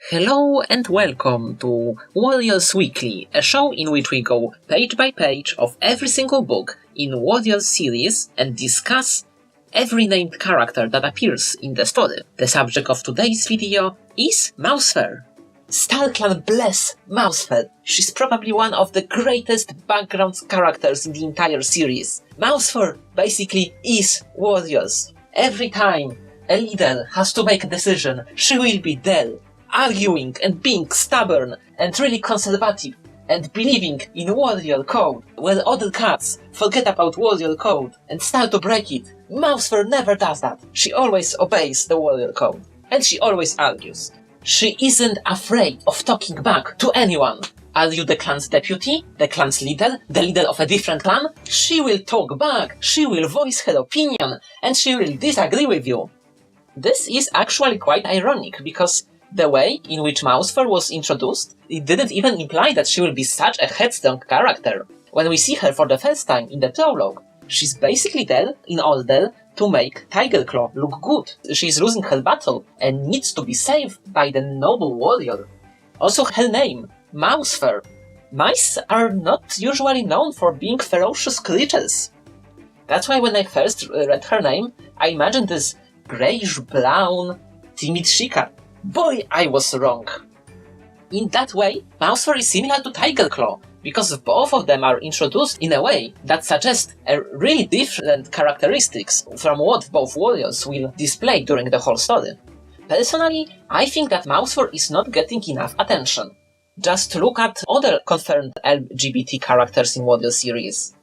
Hello and welcome to Warriors Weekly, a show in which we go page by page of every single book in Warriors series and discuss every named character that appears in the story. The subject of today's video is Mousefur. StarClan bless Mousefur. She's probably one of the greatest background characters in the entire series. Mousefur basically is Warriors. Every time a leader has to make a decision, she will be there, arguing and being stubborn and really conservative and believing in warrior code, where other cats forget about warrior code and start to break it. Mousefur never does that. She always obeys the warrior code. And she always argues. She isn't afraid of talking back to anyone. Are you the clan's deputy? The clan's leader? The leader of a different clan? She will talk back. She will voice her opinion. And she will disagree with you. This is actually quite ironic, because the way in which Mousefur was introduced, it didn't even imply that she will be such a headstrong character. When we see her for the first time in the prologue, she's basically there in order to make Tigerclaw look good. She's losing her battle and needs to be saved by the noble warrior. Also her name, Mousefur. Mice are not usually known for being ferocious creatures. That's why when I first read her name, I imagined this greyish-brown, timid she-cat. Boy, I was wrong. In that way, Mousefur is similar to Tigerclaw, because both of them are introduced in a way that suggests a really different characteristics from what both warriors will display during the whole story. Personally, I think that Mousefur is not getting enough attention. Just look at other confirmed LGBT characters in Warrior series.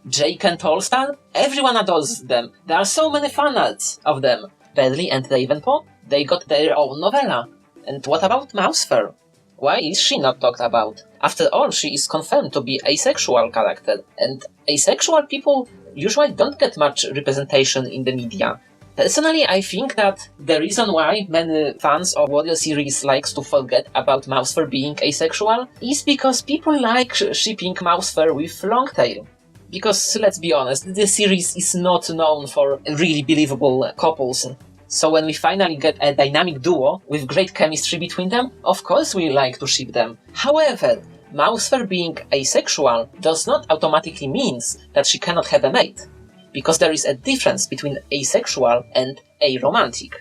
Jake and Tallstar, everyone adores them. There are so many fanarts of them. Berly and Ravenpaw, they got their own novella. And what about Mousefur? Why is she not talked about? After all, she is confirmed to be asexual character, and asexual people usually don't get much representation in the media. Personally, I think that the reason why many fans of Warrior series likes to forget about Mousefur being asexual is because people like shipping Mousefur with Longtail. Because, let's be honest, the series is not known for really believable couples. So when we finally get a dynamic duo with great chemistry between them, of course we like to ship them. However, Mousefur being asexual does not automatically mean that she cannot have a mate. Because there is a difference between asexual and aromantic.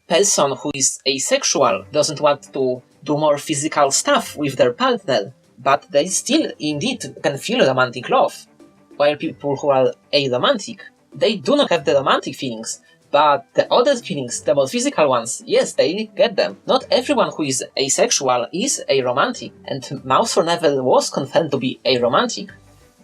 Person who is asexual doesn't want to do more physical stuff with their partner, but they still indeed can feel romantic love. While people who are aromantic, they do not have the romantic feelings, but the other feelings, the more physical ones, yes, they get them. Not everyone who is asexual is aromantic, and Mousefur never was confirmed to be aromantic,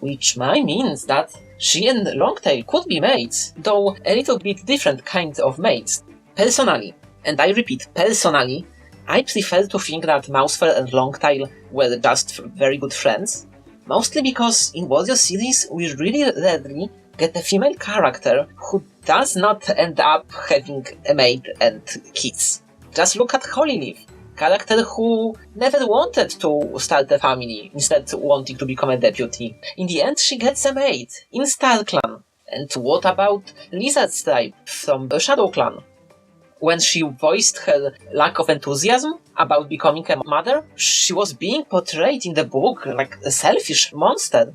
which might mean that she and Longtail could be mates, though a little bit different kinds of mates. Personally, and I repeat, personally, I prefer to think that Mousefur and Longtail were just very good friends. Mostly because in Warrior series we really rarely get a female character who does not end up having a mate and kids. Just look at Holyleaf, character who never wanted to start a family, instead wanting to become a deputy. In the end she gets a mate in StarClan. And what about Lizardstripe from the Shadow Clan? When she voiced her lack of enthusiasm about becoming a mother, she was being portrayed in the book like a selfish monster.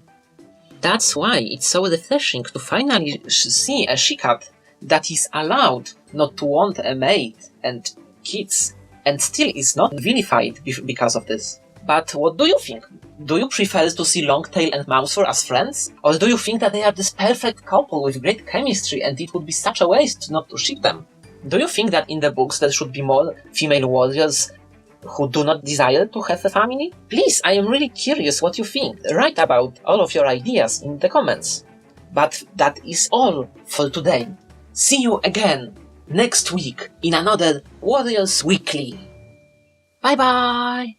That's why it's so refreshing to finally see a she-cat that is allowed not to want a mate and kids, and still is not vilified because of this. But what do you think? Do you prefer to see Longtail and Mousefur as friends? Or do you think that they are this perfect couple with great chemistry and it would be such a waste not to ship them? Do you think that in the books there should be more female warriors who do not desire to have a family? Please, I am really curious what you think. Write about all of your ideas in the comments. But that is all for today. See you again next week in another Warriors Weekly. Bye bye!